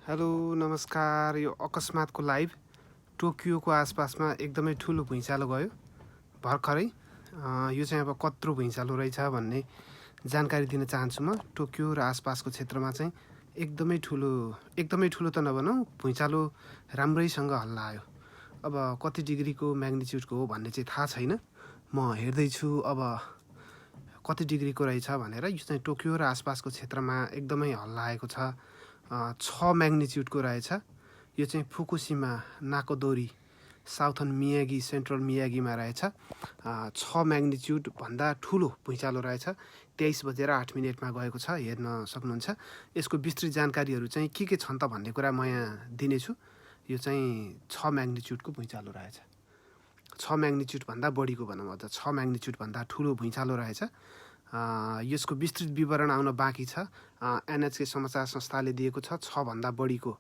Hello नमस्कार। यो अकस्मातको live टोकियोको आसपासमा एकदमै ठुलो भुइँचालो गयो भर्खरै। यो चाहिँ अब कत्रो भुइँचालो रहेछ भन्ने जानकारी दिन चाहन्छु म। टोकियो र आसपासको क्षेत्रमा चाहिँ एकदमै ठुलो त नभनौँ, भुइँचालो राम्रैसँग हल्लायो। अब कति डिग्रीको म्याग्निच्युडको हो भन्ने चाहिँ थाहा छैन। म हेर्दैछु अब कति डिग्रीको रहेछ भनेर। यो चाहिँ टोकियो र आसपासको क्षेत्रमा एकदमै हल्लाएको छ। 6 म्याग्निच्युडको रहेछ। यो चाहिँ फुकुशिमा नाकोदोरी साउथर्न मियागी सेन्ट्रल मियागीमा रहेछ। 6 म्याग्निच्युड भन्दा ठुलो भुइँचालो रहेछ। 23:08 गएको छ, हेर्न सक्नुहुन्छ। यसको विस्तृत जानकारीहरू चाहिँ के छन् त भन्ने कुरा म यहाँ दिनेछु। यो चाहिँ 6 म्याग्निच्युडको भुइँचालो रहेछ। 6 म्याग्निच्युड भन्दा बढीको भनौँ, अझ 6 म्याग्निच्युड भन्दा ठुलो भुइँचालो रहेछ। यसको विस्तृत विवरण आउन बाँकी छ। एनएचके समाचार संस्थाले दिएको छ 6 भन्दा बढीको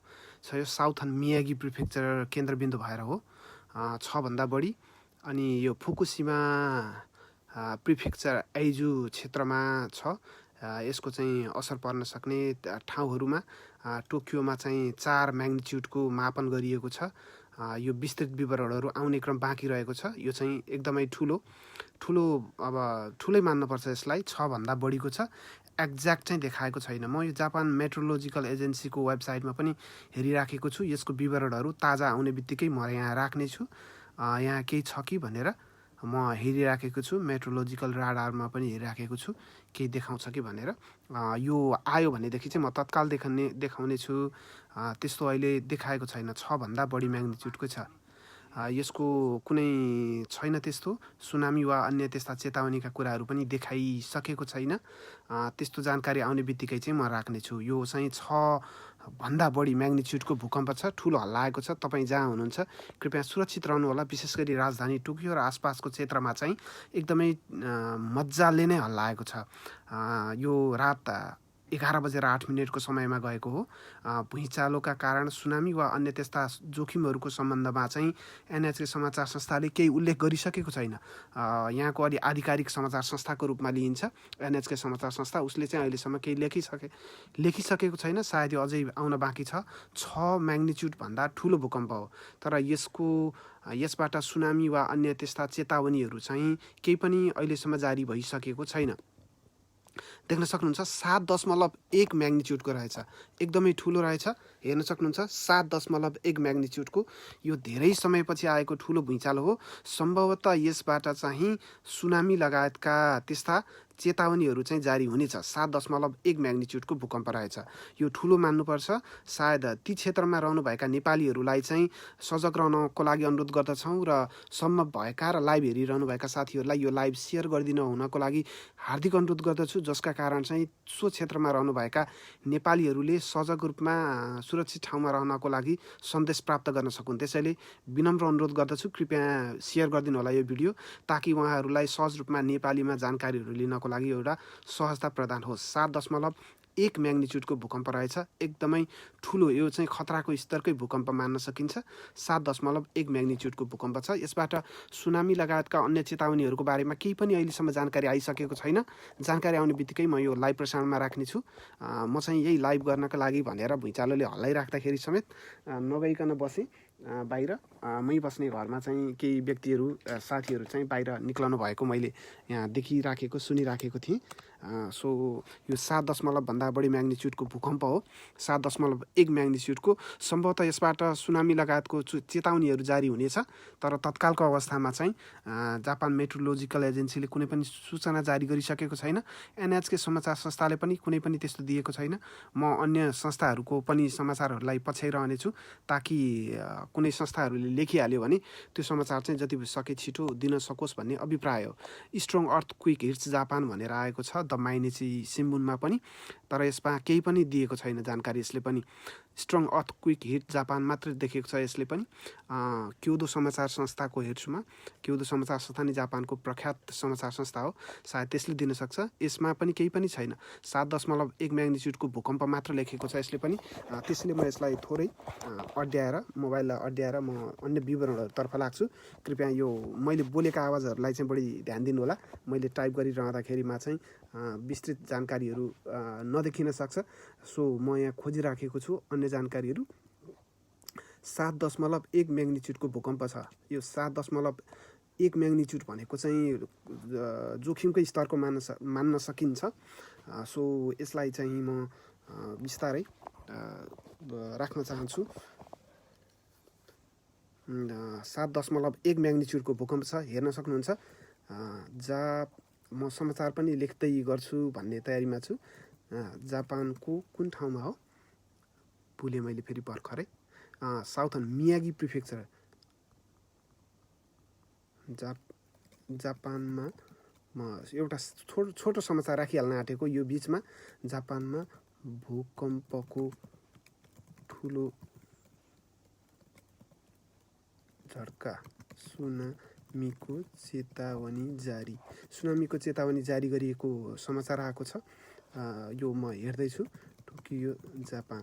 छ। यो साउथर्न मियागी प्रिफेक्चर केन्द्रबिन्दु भएर हो 6 भन्दा बढी। अनि यो फुकुशिमा प्रिफेक्चर आइजु क्षेत्रमा छ। यसको चाहिँ असर पर्न सक्ने ठाउँहरूमा टोकियोमा चाहिँ 4 म्याग्निच्युडको मापन गरिएको छ। यो विस्तृत विवरणहरू आउने क्रम बाँकी रहेको छ। यो चाहिँ एकदमै ठुलो अब ठुलै मान्नुपर्छ यसलाई। 6 भन्दा बढीको छ। एक्ज्याक्ट चाहिँ देखाएको छैन। म यो जापान मेट्रोलोजिकल एजेन्सीको वेबसाइटमा पनि हेरिराखेको छु। यसको विवरणहरू ताजा आउने बित्तिकै म यहाँ राख्नेछु। यहाँ केही छ कि भनेर म हेरिराखेको छु। मेट्रोलोजिकल राडारमा पनि हेरिराखेको छु केही देखाउँछ कि भनेर। यो आयो भनेदेखि चाहिँ म तत्काल देखाउने छु। त्यस्तो अहिले देखाएको छैन। 6 भन्दा बढी म्याग्निच्युडको छ। यसको कुनै छैन त्यस्तो सुनामी वा अन्य त्यस्ता चेतावनीका कुराहरू पनि देखाइसकेको छैन। त्यस्तो जानकारी आउने बित्तिकै चाहिँ म राख्नेछु। यो चाहिँ 6 भन्दा बढी म्याग्निच्युडको भूकम्प छ। ठुलो हल्लाएको छ। तपाईँ जहाँ हुनुहुन्छ कृपया सुरक्षित रहनुहोला। विशेष गरी राजधानी टोकियो र आसपासको क्षेत्रमा चाहिँ एकदमै मजाले नै हल्लाएको छ। यो रात 11:08 समयमा गएको हो। भुइँचालोका कारण सुनामी वा अन्य त्यस्ता जोखिमहरूको सम्बन्धमा चाहिँ एनएचके समाचार संस्थाले केही उल्लेख गरिसकेको छैन। यहाँको अलि आधिकारिक समाचार संस्थाको रूपमा लिइन्छ एनएचके समाचार संस्था। उसले चाहिँ अहिलेसम्म केही लेखिसकेको छैन। सायद यो अझै आउन बाँकी छ। 6 म्याग्निच्युड भन्दा ठुलो भूकम्प हो। तर यसबाट सुनामी वा अन्य त्यस्ता चेतावनीहरू चाहिँ केही पनि अहिलेसम्म जारी भइसकेको छैन। देख्न सक्नुहुन्छ 7.1 म्याग्निच्युडको रहेछ। एकदमै ठुलो रहेछ। हेर्न सक्नुहुन्छ 7.1 म्याग्निच्युडको यो धेरै समयपछि आएको ठुलो भुइँचालो हो। सम्भवतः यसबाट चाहिँ सुनामी लगायतका त्यस्ता चेतावनीहरू चाहिँ जारी हुनेछ। 7.1 म्याग्निच्युडको भूकम्प रहेछ। यो ठुलो मान्नुपर्छ। सायद ती क्षेत्रमा रहनुभएका नेपालीहरूलाई चाहिँ सजग रहनको लागि अनुरोध गर्दछौँ र सम्भव भएका र लाइभ हेरिरहनुभएका साथीहरूलाई यो लाइभ सेयर गरिदिन हुनको लागि हार्दिक अनुरोध गर्दछु। जसका कारण चाहिँ सो क्षेत्रमा रहनुभएका नेपालीहरूले सजग रूपमा सुरक्षित ठाउँमा रहनको लागि सन्देश प्राप्त गर्न सकुन्। त्यसैले विनम्र अनुरोध गर्दछु, कृपया सेयर गरिदिनु होला यो भिडियो, ताकि उहाँहरूलाई सहज रूपमा नेपालीमा जानकारीहरू लिनको लागि एउटा सहजता प्रदान होस्। 7.1 म्याग्निच्युडको भूकम्प रहेछ। एकदमै ठुलो, यो चाहिँ खतराको स्तरकै भूकम्प मान्न सकिन्छ। 7.1 म्याग्निच्युडको भूकम्प छ। यसबाट सुनामी लगायतका अन्य चेतावनीहरूको बारेमा केही पनि अहिलेसम्म जानकारी आइसकेको छैन। जानकारी आउने बित्तिकै म यो लाइभ प्रसारणमा राख्नेछु। म चाहिँ यही लाइभ गर्नका लागि भनेर भुइँचालोले हल्लाइराख्दाखेरि समेत नगइकन बसेँ बाहिर। मै बस्ने घरमा चाहिँ केही व्यक्तिहरू साथीहरू चाहिँ बाहिर निक्लनु भएको मैले यहाँ देखिराखेको सुनिराखेको थिएँ। सो यो 7 भन्दा बढी म्याग्निच्युडको भूकम्प हो। 7.1 म्याग्निच्युडको। सम्भवतः यसबाट सुनामी लगायतको चेतावनीहरू जारी हुनेछ। तर तत्कालको अवस्थामा चाहिँ जापान मेट्रोलोजिकल एजेन्सीले कुनै पनि सूचना जारी गरिसकेको छैन। एनएचके समाचार संस्थाले पनि कुनै पनि त्यस्तो दिएको छैन। म अन्य संस्थाहरूको पनि समाचारहरूलाई पछ्याइरहनेछु, ताकि कुनै संस्थाहरूले लेखिहाल्यो भने त्यो समाचार चाहिँ जति सके छिटो दिन सकोस् भन्ने अभिप्राय हो। स्ट्रङ अर्थक्वेक हिट्स जापान भनेर आएको छ द माइनेची सिम्बुनमा पनि। तर यसमा केही पनि दिएको छैन जानकारी। यसले पनि स्ट्रङ अर्थक्वेक हिट जापान मात्र देखेको छ। यसले पनि क्योदो समाचार संस्थाको हेर्छुमा, क्योदो समाचार संस्था नै जापानको प्रख्यात समाचार संस्था हो, सायद त्यसले दिन सक्छ। यसमा पनि केही पनि छैन। 7.1 म्याग्निच्युडको भूकम्प मात्र लेखेको छ यसले पनि। त्यसैले म यसलाई थोरै अड्याएर मोबाइल अड्याएर म अन्य विवरणहरूतर्फ लाग्छु। कृपया यो मैले बोलेका आवाजहरूलाई चाहिँ बढी ध्यान दिनु होला। मैले टाइप गरिरहँदाखेरिमा चाहिँ विस्तृत जानकारीहरू नदेखिन सक्छ। सो म यहाँ खोजिराखेको छु अन्य जानकारीहरू। 7.1 म्याग्निच्युडको भूकम्प छ। यो 7.1 म्याग्निच्युड भनेको चाहिँ जोखिमकै स्तरको मान्न सकिन्छ। सो यसलाई चाहिँ म बिस्तारै राख्न चाहन्छु। 7.1 म्याग्निच्युडको भूकम्प छ, हेर्न सक्नुहुन्छ। म समाचार पनि लेख्दै गर्छु भन्ने तयारीमा छु। जापानको कुन ठाउँमा हो भुलेँ मैले फेरि भर्खरै। साउथर्न मियागी प्रिफेक्चर जापानमा म एउटा छोटो समाचार राखिहाल्न आँटेको यो बिचमा। जापानमा भूकम्पको ठुलो झड्का, सुनामीको चेतावनी जारी गरिएको समाचार आएको छ। यो म हेर्दैछु। Tokyo Japan.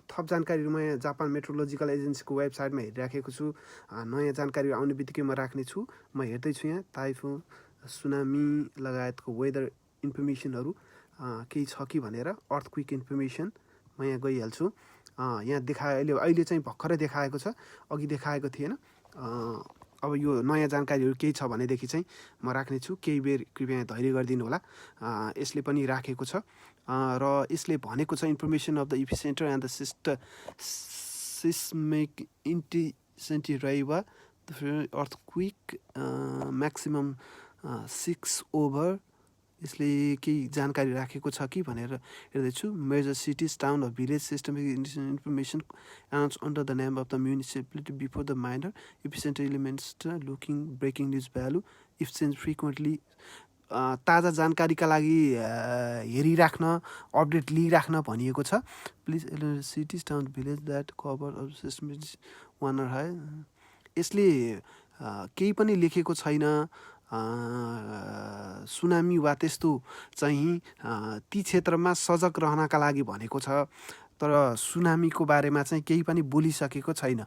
थप जानकारीहरू म यहाँ जापान मेट्रोलोजिकल एजेन्सीको वेबसाइटमा हेरिराखेको छु। नयाँ जानकारीहरू आउने बित्तिकै म राख्ने छु। म हेर्दैछु यहाँ टाइफुन, सुनामी लगायतको वेदर इन्फर्मेसनहरू केही छ कि भनेर। अर्थक्विक इन्फर्मेसन म यहाँ गइहाल्छु। यहाँ देखायो, अहिले चाहिँ भर्खरै देखाएको छ, अघि देखाएको थिएन। अब यो नयाँ जानकारीहरू केही छ भनेदेखि चाहिँ म राख्नेछु। केही बेर कृपया धैर्य गरिदिनु होला। यसले पनि राखेको छ र यसले भनेको छ information of the epicentre and the seismic intensity रहिवा अर्थक्विक म्याक्सिमम 6 ओभर। यसले केही जानकारी राखेको छ कि भनेर हेर्दैछु। Major cities, town of village systemic information announce under the name of the municipality before the minor epicentre elements looking breaking news value if change frequently. ताजा जानकारीका लागि हेरिराख्न, अपडेट लिइराख्न भनिएको छ। Please cities, town, village that cover of system 1 or high. यसले केही पनि लेखेको छैन सुनामी वा त्यस्तो चाहिँ ती क्षेत्रमा सजग रहनका लागि भनेको छ। तर सुनामीको बारेमा चाहिँ केही पनि बोलिसकेको छैन,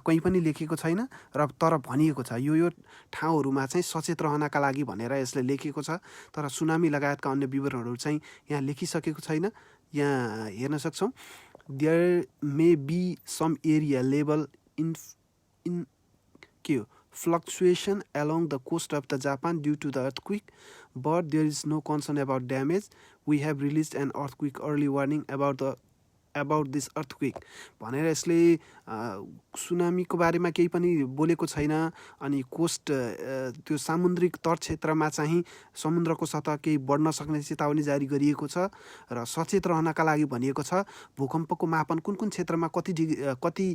कहीँ पनि लेखेको छैन। र तर भनिएको छ यो ठाउँहरूमा चाहिँ सचेत रहनका लागि भनेर यसले लेखेको छ। तर सुनामी लगायतका अन्य विवरणहरू चाहिँ यहाँ लेखिसकेको छैन। यहाँ हेर्न सक्छौँ। There may be some area level in के हो fluctuation along the coast of the Japan due to the earthquake, but there is no concern about damage. We have released an earthquake early warning about this earthquake भनेर यसले सुनामीको बारेमा केही पनि बोलेको छैन। अनि कोस्ट त्यो सामुद्रिक तट क्षेत्रमा चाहिँ समुद्रको सतह केही बढ्न सक्ने चेतावनी जारी गरिएको छ र सचेत रहनका लागि भनिएको छ। भूकम्पको मापन कुन कुन क्षेत्रमा कति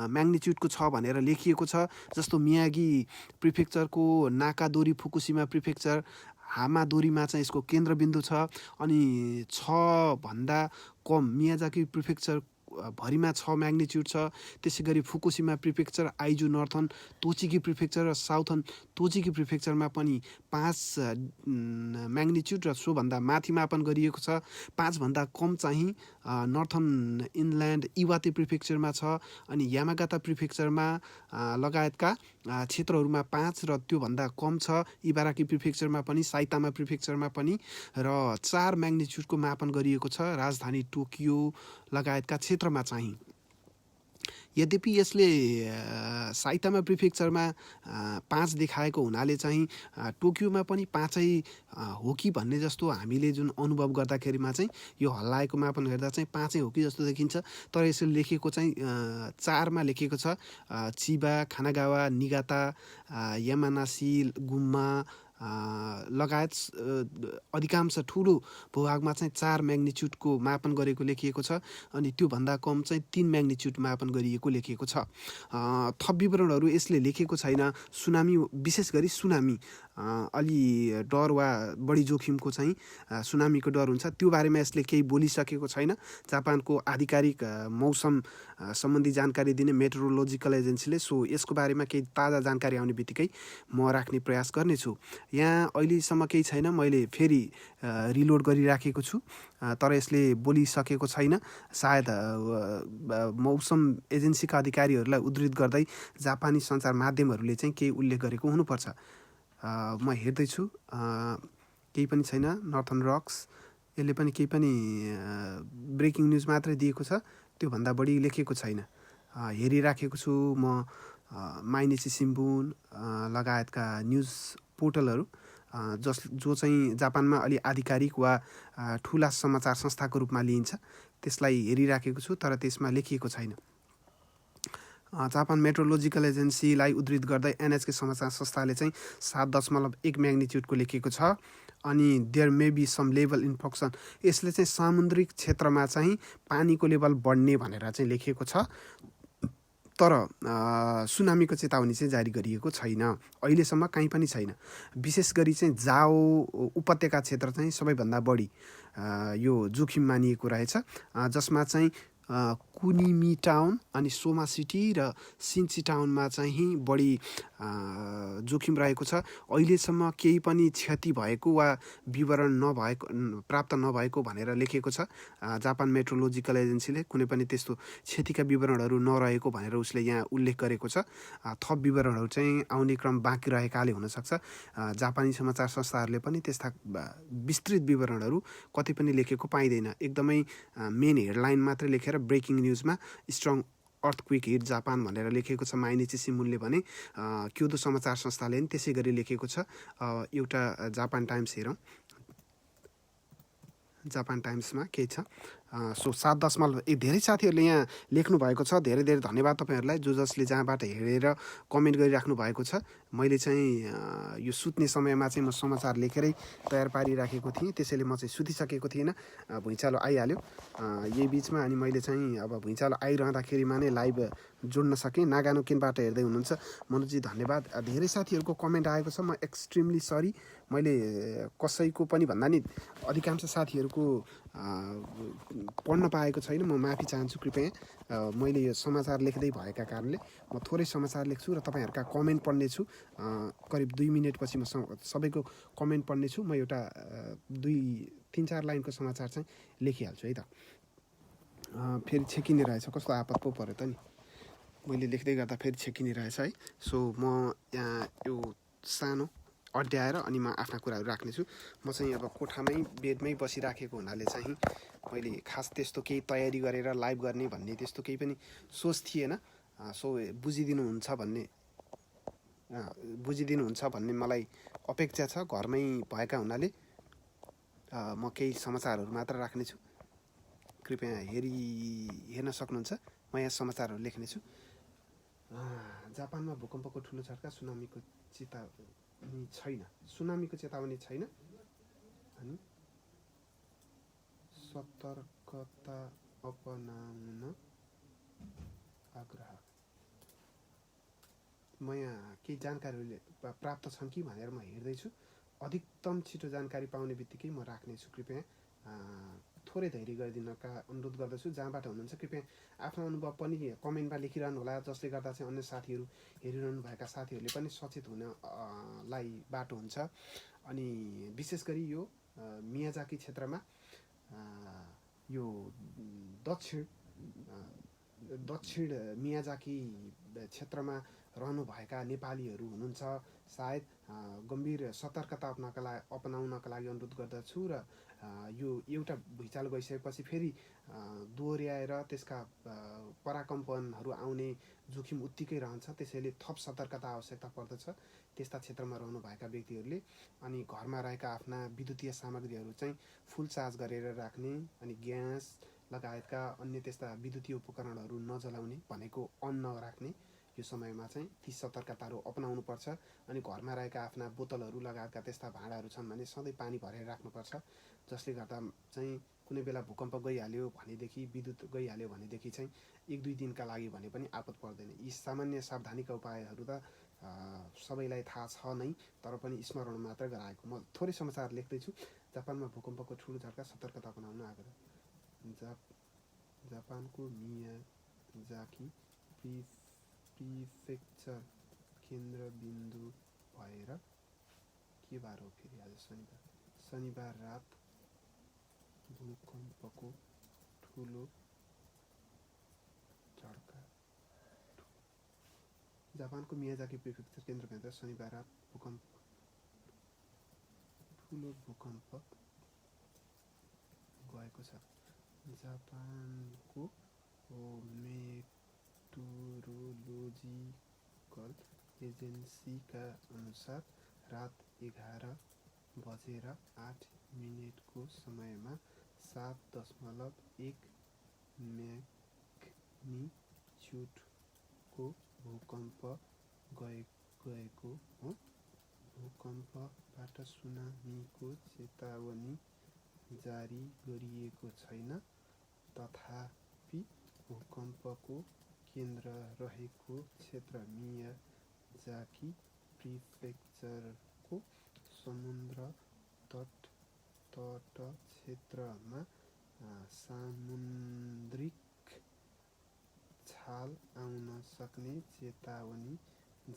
म्याग्निच्युडको छ भनेर लेखिएको छ। जस्तो मियागी प्रिफेक्चरको नाकादोरी, फुकुशिमा प्रिफेक्चर हामादोरीमा चाहिँ यसको केन्द्रबिन्दु छ। अनि 6 भन्दा कम मियाजाकी प्रिफेक्चर भरिमा 6 म्याग्निच्युड छ। त्यसै गरी फुकुशिमा प्रिफेक्चर, आइजु नर्थन तोचिकी प्रिफेक्चर र साउथर्न तोचिकी प्रिफेक्चरमा पनि 5 म्याग्निच्युड र सोभन्दा माथि मापन गरिएको छ। 5 भन्दा कम चाहिँ नर्थर्न इनल्यान्ड इवाते प्रिफेक्चरमा छ। अनि यामागाता प्रिफेक्चरमा लगायतका क्षेत्रहरूमा 5 र त्योभन्दा कम छ। इबाराकी प्रिफेक्चरमा पनि, साइतामा प्रिफेक्चरमा पनि र 4 म्याग्निच्युडको मापन गरिएको छ राजधानी टोकियो लगायतका क्षेत्रमा चाहिँ। यद्यपि यसले साइतामा प्रिफेक्चरमा 5 देखाएको हुनाले चाहिँ टोकियोमा पनि 5 हो कि भन्ने जस्तो हामीले जुन अनुभव गर्दाखेरिमा चाहिँ यो हल्लाएको मापन हेर्दा चाहिँ 5 हो कि जस्तो देखिन्छ। तर यसले लेखेको चाहिँ 4 मा लेखेको छ। चिबा, खानागावा, निगाता, यामानासी, गुम्मा लगायत अधिकांश ठुलो भूभागमा चाहिँ 4 म्याग्निच्युडको मापन गरेको लेखिएको छ। अनि त्योभन्दा कम चाहिँ 3 म्याग्निच्युड मापन गरिएको लेखिएको छ। थप विवरणहरू यसले लेखेको छैन। सुनामी, विशेष गरी सुनामी अलि डर वा बढी जोखिमको चाहिँ सुनामीको डर हुन्छ त्यो बारेमा यसले केही बोलिसकेको छैन। जापानको आधिकारिक मौसम सम्बन्धी जानकारी दिने मेट्रोलोजिकल एजेन्सीले। सो यसको बारेमा केही ताजा जानकारी आउने बित्तिकै म राख्ने प्रयास गर्नेछु। यहाँ अहिलेसम्म केही छैन, मैले फेरि रिलोड गरिराखेको छु, तर यसले बोलिसकेको छैन। सायद मौसम एजेन्सीका अधिकारीहरूलाई उद्धृत गर्दै जापानी सञ्चार माध्यमहरूले चाहिँ केही उल्लेख गरेको हुनुपर्छ। म हेर्दैछु, केही पनि छैन। नर्थर्न रक्स यसले पनि केही पनि ब्रेकिङ न्युज मात्रै दिएको छ, त्योभन्दा बढी लेखेको छैन। हेरिराखेको छु म माइनिची सिम्बुन लगायतका न्युज पोर्टलहरू जो चाहिँ जापानमा अलि आधिकारिक वा ठुला समाचार संस्थाको रूपमा लिइन्छ, त्यसलाई हेरिराखेको छु, तर त्यसमा लेखिएको छैन। जापान मेट्रोलोजिकल एजेन्सीलाई उद्धृत गर्दै एनएचके समाचार संस्थाले चाहिँ 7.1 म्याग्निट्युडको लेखेको छ। अनि there may be some level infection, यसले चाहिँ सामुद्रिक क्षेत्रमा चाहिँ पानीको लेभल बढ्ने भनेर चाहिँ लेखिएको छ, तर सुनामीको चेतावनी चाहिँ जारी गरिएको छैन। अहिलेसम्म कहीँ पनि छैन। विशेष गरी चाहिँ जाओ उपत्यका क्षेत्र चाहिँ सबैभन्दा बढी यो जोखिम मानिएको रहेछ, जसमा चाहिँ कुनिमी टाउन अनि सोमा सिटी र सिन्ची टाउनमा चाहिँ बढी जोखिम रहेको छ। अहिलेसम्म केही पनि क्षति भएको वा विवरण प्राप्त नभएको भनेर लेखेको छ जापान मेट्रोलोजिकल एजेन्सीले। कुनै पनि त्यस्तो क्षतिका विवरणहरू नरहेको भनेर उसले यहाँ उल्लेख गरेको छ। थप विवरणहरू चाहिँ आउने क्रम बाँकी रहेकाले हुनसक्छ जापानी समाचार संस्थाहरूले पनि त्यस्ता विस्तृत विवरणहरू कतै पनि लेखेको पाइँदैन। एकदमै मेन हेडलाइन मात्रै लेखेर ब्रेकिङ न्युजमा स्ट्रङ अर्थक्वेक हिट जापान भनेर लेखेको छ माइनिची सिम्बुनले भने। क्योदो समाचार संस्थाले पनि त्यसै गरी लेखेको छ। एउटा जापान टाइम्स हेरौँ, जापान टाइम्समा के छ। सो 7.1 धेरै साथीहरूले यहाँ लेख्नु भएको छ। धेरै धेरै धन्यवाद तपाईँहरूलाई, जसले जहाँबाट हेरेर कमेन्ट गरिराख्नु भएको छ। मैले चाहिँ यो सुत्ने समयमा चाहिँ म समाचार लेखेरै तयार पारिराखेको थिएँ, त्यसैले म चाहिँ सुतिसकेको थिइनँ। भुइँचालो आइहाल्यो यही बिचमा, अनि मैले चाहिँ अब भुइँचालो आइरहँदाखेरिमा नै लाइभ जोड्न सकेँ। नागानो किनबाट हेर्दै हुनुहुन्छ मनोजी, धन्यवाद। धेरै साथीहरूको कमेन्ट आएको छ, म एक्सट्रिमली सरी। मैले कसैको पनि भन्दा नि अधिकांश साथीहरूको पढ्न पाएको छैन, म माफी चाहन्छु कृपया। मैले यो समाचार लेख्दै भएका कारणले म थोरै समाचार लेख्छु र तपाईँहरूका कमेन्ट पढ्नेछु। करिब 2 मिनटपछि म सबैको कमेन्ट पढ्नेछु। म एउटा 2-3-4 लाइनको समाचार चाहिँ लेखिहाल्छु है त। फेरि छेकिने रहेछ, कस्तो आपत पो पऱ्यो त नि, मैले लेख्दै गर्दा फेरि छेकिने रहेछ है। सो म यहाँ यो सानो अड्याएर अनि म आफ्ना कुराहरू राख्नेछु। म चाहिँ अब कोठामै बेडमै बसिराखेको हुनाले चाहिँ मैले खास त्यस्तो केही तयारी गरेर लाइभ गर्ने भन्ने त्यस्तो केही पनि सोच थिएन। सो बुझिदिनुहुन्छ भन्ने मलाई अपेक्षा छ। घरमै भएका हुनाले म केही समाचारहरू मात्र राख्नेछु, कृपया हेर्न सक्नुहुन्छ। म यहाँ समाचारहरू लेख्नेछु। जापानमा भूकम्पको ठुलो झट्का, सुनामीको चेतावनी छैन अनि सतर्कता अपनाउन आग्रह। म यहाँ केही जानकारीहरू प्राप्त छन् कि भनेर म हेर्दैछु। अधिकतम छिटो जानकारी पाउने बित्तिकै म राख्नेछु। कृपया थोरै धैर्य गरिदिनका अनुरोध गर्दछु। जहाँबाट हुनुहुन्छ कृपया आफ्नो अनुभव पनि कमेन्टमा लेखिरहनु होला, जसले गर्दा चाहिँ अन्य साथीहरू, हेरिरहनु भएका साथीहरूले पनि सचेत हुनलाई बाटो हुन्छ। अनि विशेष गरी यो मियाजाकी क्षेत्रमा, यो दक्षिण मियाजाकी क्षेत्रमा रहनुभएका नेपालीहरू हुनुहुन्छ, सायद गम्भीर सतर्कता अपनाउनका लागि अनुरोध गर्दछु। र यो एउटा भुइँचालो गइसकेपछि फेरि दोहोऱ्याएर त्यसका पराकम्पनहरू आउने जोखिम उत्तिकै रहन्छ। त्यसैले थप सतर्कता आवश्यकता पर्दछ त्यस्ता क्षेत्रमा रहनुभएका व्यक्तिहरूले। अनि घरमा रहेका आफ्ना विद्युतीय सामग्रीहरू चाहिँ फुल चार्ज गरेर राख्ने, अनि ग्यास लगायतका अन्य त्यस्ता विद्युतीय उपकरणहरू नजलाउने, भनेको अन नराख्ने। यो समयमा चाहिँ ती सतर्कताहरू अपनाउनुपर्छ। अनि घरमा रहेका आफ्ना बोतलहरू लगायतका त्यस्ता भाँडाहरू छन् भने सधैँ पानी भरेर राख्नुपर्छ, जसले गर्दा चाहिँ कुनै बेला भूकम्प गइहाल्यो भनेदेखि, विद्युत गइहाल्यो भनेदेखि चाहिँ 1-2 दिनका लागि भने पनि आपत पर्दैन। यी सामान्य सावधानीका उपायहरू त सबैलाई थाहा छ नै, तर पनि स्मरण मात्र गराएको। म थोरै समाचार लेख्दैछु। जापानमा भूकम्पको ठुलो झट्का, सतर्कता अपनाउन आग्रह। जापानको मियाजाकी प्रिफेक्चर केन्द्रबिन्दु भएर के बार हो फेरि? आज शनिबार रात भूकम्पको ठुलो झड्का। जापानको मियाजाकी प्रिफेक्चर केन्द्रबिन्दु शनिबार रात ठुलो भूकम्प गएको छ। जापानको मेट्रोलोजिकल एजेन्सीका अनुसार रात 11:08 को समयमा 7.1 म्याग्निच्युडको भूकम्प गएको हो। भूकम्पबाट सुनामीको चेतावनी जारी गरिएको छैन। तथापि भूकम्पको केन्द्र रहेको क्षेत्र मियाजाकी प्रिफेक्चरको समुद्र तट क्षेत्रमा सामुद्रिक छाल आउन सक्ने चेतावनी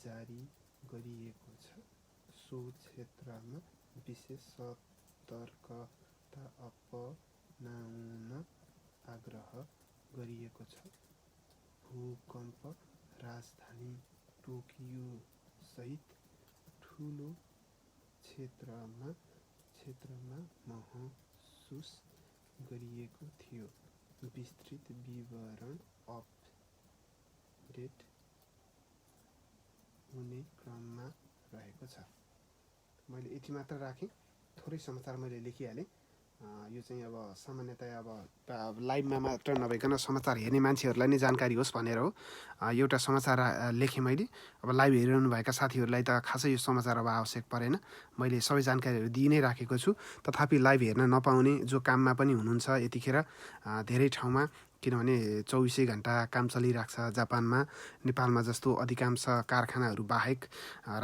जारी गरिएको छ। सो क्षेत्रमा विशेष सतर्कता अपनाउन आग्रह गरिएको छ। भूकम्प राजधानी टोकियो सहित ठुलो क्षेत्रमा महसुस गरिएको थियो। विस्तृत विवरण अपडेट हुने क्रममा रहेको छ। मैले यति मात्र राखेँ। थोरै समाचार मैले लेखिहालेँ। यो चाहिँ अब सामान्यतया अब लाइभमा मात्र नभइकन समाचार हेर्ने मान्छेहरूलाई नै जानकारी होस् भनेर हो। एउटा समाचार लेखेँ मैले। अब लाइभ हेरिरहनुभएका साथीहरूलाई त खासै यो समाचार अब आवश्यक परेन। मैले सबै जानकारीहरू दिइ नै राखेको छु। तथापि लाइभ हेर्न नपाउने जो काममा पनि हुनुहुन्छ यतिखेर धेरै ठाउँमा, किनभने 24 घन्टा काम चलिरहेको छ जापानमा। नेपालमा जस्तो अधिकांश कारखानाहरू बाहेक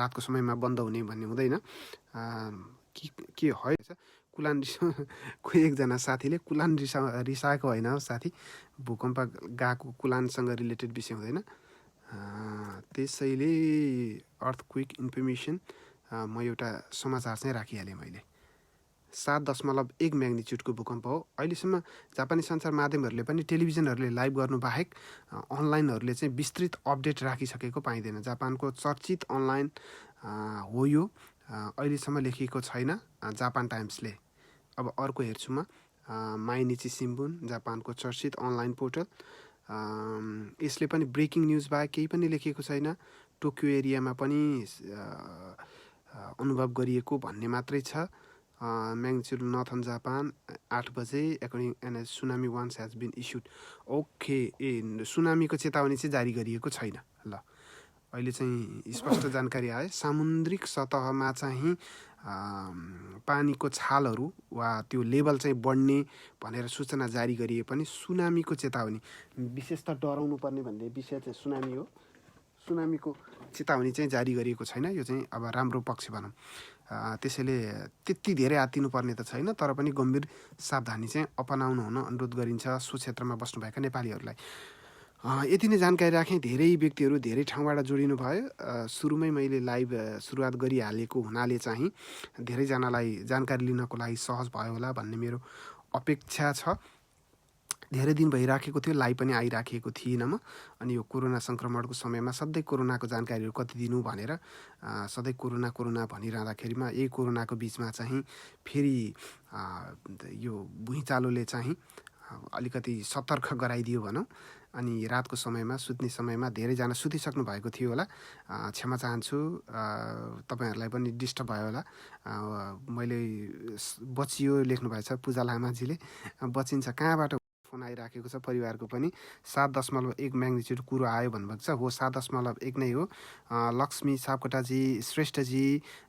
रातको समयमा बन्द हुने भन्ने हुँदैन। के है कुलान कोही एकजना साथीले कुलान रिसाएको होइन साथी, भूकम्प गएको कुलानसँग रिलेटेड विषय हुँदैन। त्यसैले अर्थक्वेक इन्फर्मेसन म एउटा समाचार चाहिँ राखिहालेँ मैले। 7.1 म्याग्निच्युडको भूकम्प हो। अहिलेसम्म जापानी सञ्चार माध्यमहरूले पनि टेलिभिजनहरूले लाइभ गर्नु बाहेक अनलाइनहरूले चाहिँ विस्तृत अपडेट राखिसकेको पाइँदैन। जापानको चर्चित अनलाइन हो यो। अहिलेसम्म लेखिएको छैन जापान टाइम्सले। अब अर्को हेर्छु म, माइनिची सिम्बुन, जापानको चर्चित अनलाइन पोर्टल। यसले पनि ब्रेकिङ न्युज बाहेक केही पनि लेखिएको छैन। टोकियो एरियामा पनि अनुभव गरिएको भन्ने मात्रै छ। म्याग्निच्युड नर्थन जापान 8 बजे अकर्डिङ एन सुनामी वान्स हेज बिन इस्युड। ओके, सुनामीको चेतावनी चाहिँ जारी गरिएको छैन। ल, अहिले चाहिँ स्पष्ट जानकारी आयो। सामुद्रिक सतहमा चाहिँ पानीको छालहरू वा त्यो लेभल चाहिँ बढ्ने भनेर सूचना जारी गरिए पनि सुनामीको चेतावनी, विशेष त डराउनु पर्ने भन्ने विषय चाहिँ सुनामी हो। सुनामीको चेतावनी चाहिँ जारी गरिएको छैन। यो चाहिँ अब राम्रो पक्ष भनौँ। त्यसैले त्यति धेरै आत्तिनु पर्ने त छैन, तर पनि गम्भीर सावधानी चाहिँ अपनाउनु हुन अनुरोध गरिन्छ सो क्षेत्रमा बस्नुभएका नेपालीहरूलाई। यति नै जानकारी राखेँ। धेरै व्यक्तिहरू धेरै ठाउँबाट जोडिनु भयो। सुरुमै मैले लाइभ सुरुवात गरिहालेको हुनाले चाहिँ धेरैजनालाई जानकारी लिनको लागि सहज भयो होला भन्ने मेरो अपेक्षा छ। धेरै दिन भइराखेको थियो, लाइभ पनि आइराखेको थिइनँ म। अनि यो कोरोना सङ्क्रमणको समयमा सधैँ कोरोनाको जानकारीहरू कति दिनु भनेर सधैँ कोरोना भनिरहँदाखेरिमा यही कोरोनाको बिचमा चाहिँ फेरि यो भुइँचालोले चाहिँ अलिकति सतर्क गराइदियो भनौँ। अनि रातको समयमा, सुत्ने समयमा धेरैजना सुतिसक्नु भएको थियो होला। क्षमा चाहन्छु, तपाईँहरूलाई पनि डिस्टर्ब भयो होला। मैले बचियो लेख्नुभएछ पूजा लामाजीले। बचिन्छ कहाँबाट फोन आइराखेको छ परिवारको पनि 7.1 म्याग्निच्युड कुरो आयो भन्नुभएको छ। हो 7.1 नै हो। लक्ष्मी सापकोटाजी, श्रेष्ठजी,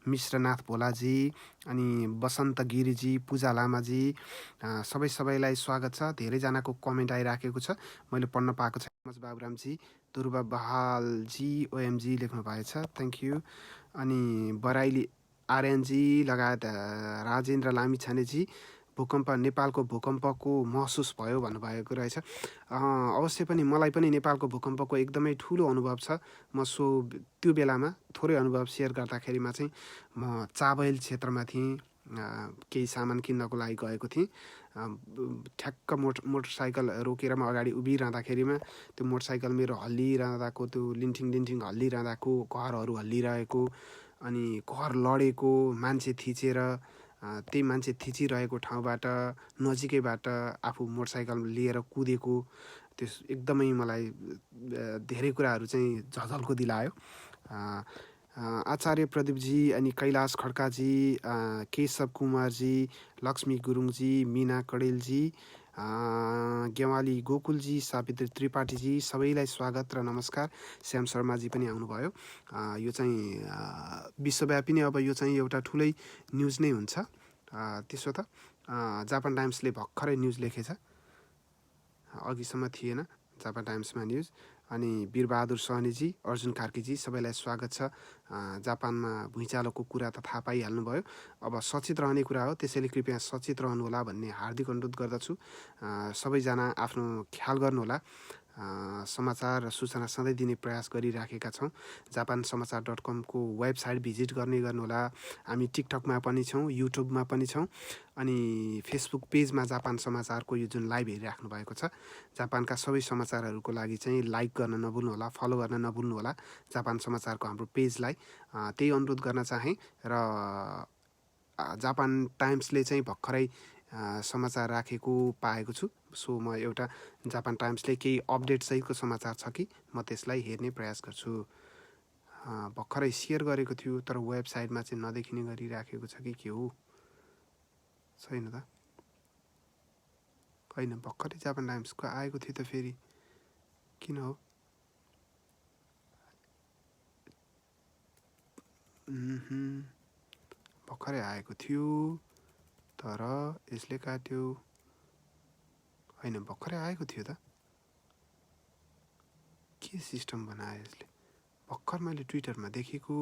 मिश्रनाथ भोलाजी, अनि बसन्त गिरीजी, पूजा लामाजी, सबैलाई स्वागत छ। धेरैजनाको कमेन्ट आइराखेको छ, मैले पढ्न पाएको छ। बाबुरामजी, दुर्वा बहालजी, ओएमजी लेख्नु भएछ, थ्याङ्क यू। अनि बराइली आर्यनजी लगायत राजेन्द्र लामिछानेजी, भूकम्प नेपालको भूकम्पको महसुस भयो भन्नुभएको रहेछ। अवश्य पनि मलाई पनि नेपालको भूकम्पको एकदमै ठुलो अनुभव छ। म त्यो बेलामा थोरै अनुभव सेयर गर्दाखेरिमा चाहिँ म चाबहिल क्षेत्रमा थिएँ, केही सामान किन्नको लागि गएको थिएँ। ठ्याक्क मोटरसाइकल रोकेर म अगाडि उभिरहँदाखेरिमा त्यो मोटरसाइकल मेरो हल्लिरहँदाको, त्यो लिन्ठिङ हल्लिरहँदाको, घरहरू हल्लिरहेको, अनि घर लडेको, मान्छे थिचेर त्यही मान्छे थिचिरहेको ठाउँबाट नजिकैबाट आफू मोटरसाइकल लिएर कुदेको, त्यो एकदमै मलाई धेरै कुराहरू चाहिँ झझल्को दिलायो। आचार्य प्रदीपजी, अनि कैलाश खड्काजी, केशव कुमारजी, लक्ष्मी गुरुङजी, मिना कडेलजी, गेवाली गोकुलजी, सावित्री त्रिपाठीजी, सबैलाई स्वागत र नमस्कार। श्याम शर्माजी पनि आउनुभयो। यो चाहिँ विश्वव्यापी नै अब यो चाहिँ एउटा ठुलै न्युज नै हुन्छ। त्यसो त जापान टाइम्सले भर्खरै न्युज लेखेछ, अघिसम्म थिएन जापान टाइम्समा न्युज। अनि वीरबहादुर सहनीजी, अर्जुन कार्कीजी, सबैलाई स्वागत छ। जापानमा भुइँचालोको कुरा त थाहा पाइहाल्नुभयो, अब सचेत रहने कुरा हो, त्यसैले कृपया सचेत रहनुहोला भन्ने हार्दिक अनुरोध गर्दछु। सबैजना आफ्नो ख्याल गर्नुहोला। समाचार र सूचना सधैँ दिने प्रयास गरिराखेका छौँ। जापान समाचार .com को वेबसाइट भिजिट गर्नुहोला। हामी टिकटकमा पनि छौँ, युट्युबमा पनि छौँ, अनि फेसबुक पेजमा जापान समाचारको यो जुन लाइभ हेरिराख्नु भएको छ, जापानका सबै समाचारहरूको लागि चाहिँ लाइक गर्न नभुल्नुहोला, फलो गर्न नभुल्नुहोला जापान समाचारको हाम्रो पेजलाई। त्यही अनुरोध गर्न चाहेँ। र जापान टाइम्सले चाहिँ भर्खरै समाचार राखेको पाएको छु। सो म एउटा जापान टाइम्सले केही अपडेट सहितको समाचार छ कि म त्यसलाई हेर्ने प्रयास गर्छु। भर्खरै सेयर गरेको थियो, तर वेबसाइटमा चाहिँ नदेखिने गरिराखेको छ कि के हो, छैन त, होइन भर्खरै जापान टाइम्सको आएको थियो त, फेरि किन हो? भर्खरै आएको थियो तर यसले काट्यो, होइन भर्खरै आएको थियो त, के सिस्टम बनायो यसले? भर्खर मैले ट्विटरमा देखेको,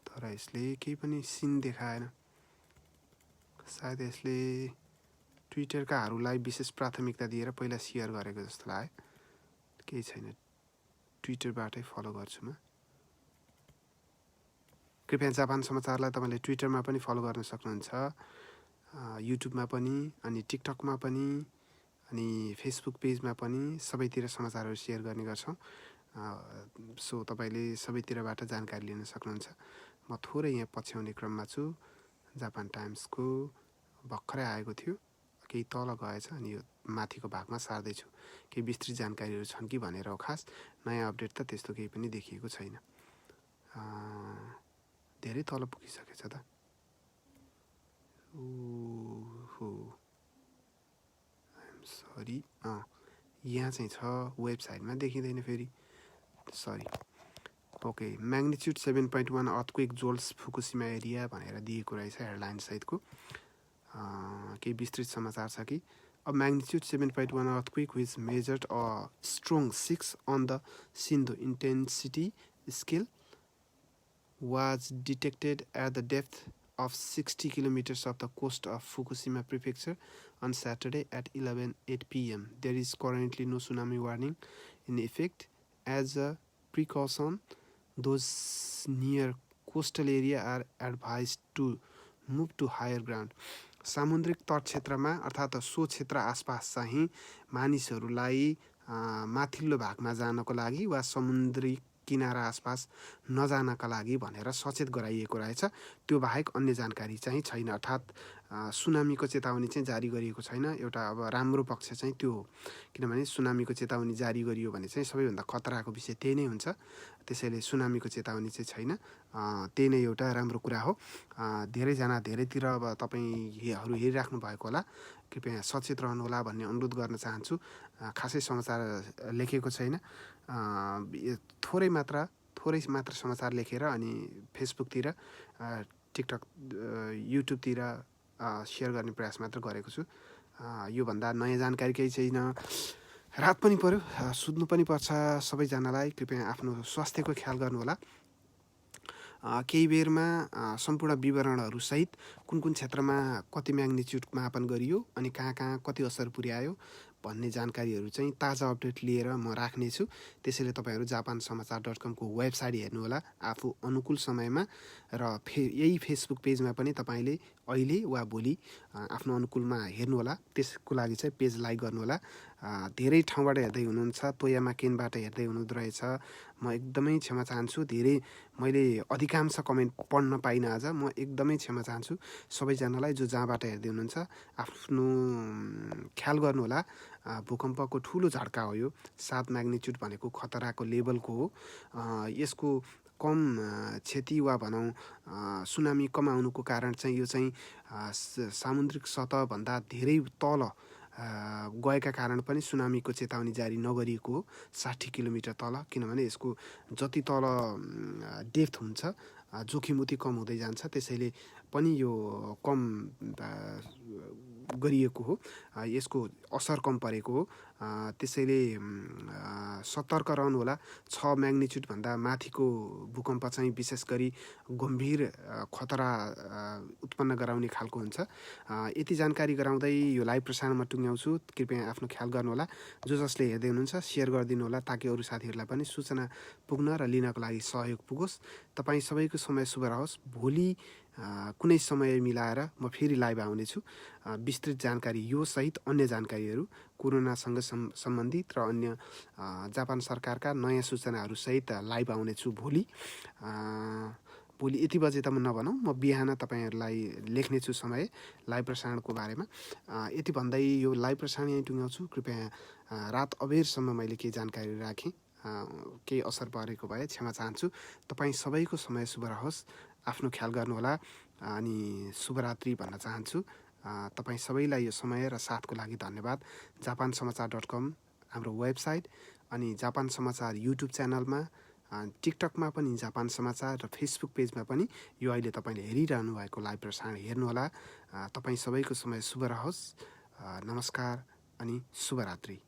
तर यसले केही पनि सिन देखाएन। सायद यसले ट्विटरकाहरूलाई विशेष प्राथमिकता दिएर पहिला सेयर गरेको जस्तो लाग्यो। केही छैन, ट्विटरबाटै फलो गर्छु म। कृपया जापान समाचारलाई तपाईँले ट्विटरमा पनि फलो गर्न सक्नुहुन्छ, युट्युबमा पनि, अनि टिकटकमा पनि, अनि फेसबुक पेजमा पनि, सबैतिर समाचारहरू सेयर गर्ने गर्छौँ। सो तपाईँले सबैतिरबाट जानकारी लिन सक्नुहुन्छ। म थोरै यहाँ पछ्याउने क्रममा छु। जापान टाइम्सको भर्खरै आएको थियो, केही तल गएछ, अनि यो माथिको भागमा सार्दैछु। केही विस्तृत जानकारीहरू छन् कि भनेर हो खास। नयाँ अपडेट त त्यस्तो केही पनि देखिएको छैन। धेरै तल पुगिसकेछ त। ओहो, आइएम सरी, यहाँ चाहिँ छ, वेबसाइटमा देखिँदैन फेरि, sorry. Okay, magnitude 7.1 earthquake जोल्स Fukushima area भनेर दिएको रहेछ हेडलाइन सहितको। केही विस्तृत समाचार छ कि A magnitude 7.1 earthquake which measured a strong 6 on the Shindo intensity scale was detected at the depth of 60 kilometers of the coast of Fukushima prefecture on Saturday at 11:08 p.m. There is currently no tsunami warning in effect. As a precaution, those near coastal area are advised to move to higher ground. सामुद्रिक तट क्षेत्रमा अर्थात् so क्षेत्र आसपास चाहिँ मानिसहरूलाई माथिल्लो भागमा जानको लागि वा समुद्री किनारा आसपास नजानका लागि भनेर सचेत गराइएको रहेछ। त्यो बाहेक अन्य जानकारी चाहिँ छैन। अर्थात् सुनामीको चेतावनी चाहिँ जारी गरिएको छैन। एउटा अब राम्रो पक्ष चाहिँ त्यो हो, किनभने सुनामीको चेतावनी जारी गरियो भने चाहिँ सबैभन्दा खतराको विषय त्यही नै हुन्छ। त्यसैले सुनामीको चेतावनी चाहिँ छैन, त्यही नै एउटा राम्रो कुरा हो। धेरैजना धेरैतिर अब तपाईँहरू हेरिराख्नु भएको होला, कृपया सचेत रहनुहोला भन्ने अनुरोध गर्न चाहन्छु। खासै समाचार लेखेको छैन, थोरै मात्र समाचार लेखेर अनि फेसबुकतिर, टिकटक, युट्युबतिर सेयर गर्ने प्रयास मात्र गरेको छु। योभन्दा नयाँ जानकारी केही छैन। रात पनि पर्यो, सुत्नु पनि पर्छ सबैजनालाई। कृपया आफ्नो स्वास्थ्यको ख्याल गर्नुहोला। केही बेरमा सम्पूर्ण विवरणहरूसहित कुन कुन क्षेत्रमा कति म्याग्निच्युड मापन गरियो अनि कहाँ कहाँ कति असर पुर्यायो भन्ने जानकारीहरू चाहिँ ताजा अपडेट लिएर म राख्नेछु। त्यसैले तपाईँहरू japansamachaar.com को वेबसाइट हेर्नुहोला आफू अनुकूल समयमा, र यही फेसबुक पेजमा पनि तपाईँले अहिले वा भोलि आफ्नो अनुकूलमा हेर्नुहोला। त्यसको लागि चाहिँ पेज लाइक गर्नुहोला। धेरै ठाउँबाट हेर्दै हुनुहुन्छ, तोयामा केनबाट हेर्दै हुनुहुँदो रहेछ, म एकदमै क्षमा चाहन्छु। मैले अधिकांश कमेन्ट पढ्न पाइनँ आज, म एकदमै क्षमा चाहन्छु सबैजनालाई जो जहाँबाट हेर्दै हुनुहुन्छ। आफ्नो ख्याल गर्नुहोला। भूकम्पको ठुलो झड्का हो यो, 7 म्याग्निच्युड भनेको खतराको लेभलको हो। यसको कम क्षति वा भनौँ सुनामी कम आउनुको कारण चाहिँ यो चाहिँ सामुद्रिक सतहभन्दा धेरै तल गएका कारण पनि सुनामीको चेतावनी जारी नगरिएको हो, 60 किलोमिटर तल। किनभने यसको जति तल डेप्थ हुन्छ जोखिम उति कम हुँदै जान्छ, त्यसैले पनि यो कम गरिएको हो, यसको असर कम परेको हो। त्यसैले सतर्क रहनुहोला। 6 म्याग्निच्युडभन्दा माथिको भूकम्प चाहिँ विशेष गरी गम्भीर खतरा उत्पन्न गराउने खालको हुन्छ। यति जानकारी गराउँदै यो लाइभ प्रसारणमा टुङ्ग्याउँछु। कृपया आफ्नो ख्याल गर्नुहोला। जसले हेर्दै हुनुहुन्छ सेयर गरिदिनु होला, ताकि अरू साथीहरूलाई पनि सूचना पुग्न र लिनको लागि सहयोग पुगोस्। तपाईँ सबैको समय शुभ रहोस्। भोलि कुनै समय मिलाएर म फेरि लाइभ आउनेछु। विस्तृत जानकारी यो सहित अन्य जानकारीहरू कोरोनासँग सम्बन्धित र अन्य जापान सरकारका नयाँ सूचनाहरू सहित लाइभ आउनेछु भोलि। यति बजे त म नभनौँ, म बिहान तपाईँहरूलाई लेख्नेछु समय लाइभ प्रसारणको बारेमा। यति भन्दै यो लाइभ प्रसारण यहीँ टुङ्ग्याउँछु। कृपया रात अबेरसम्म मैले केही जानकारी राखेँ, केही असर परेको भए क्षमा चाहन्छु। तपाईँ सबैको समय शुभ रहोस्। आफ्नो ख्याल गर्नुहोला अनि शुभरात्रि भन्न चाहन्छु। तपाईँ सबैलाई यो समय र साथको लागि धन्यवाद। japansamachaar.com हाम्रो वेबसाइट, अनि जापान समाचार युट्युब च्यानलमा, टिकटकमा पनि जापान समाचार, र फेसबुक पेजमा पनि यो अहिले तपाईँले हेरिरहनु भएको लाइभ प्रसारण हेर्नुहोला। तपाईँ सबैको समय शुभ रहोस्। नमस्कार अनि शुभरात्रि।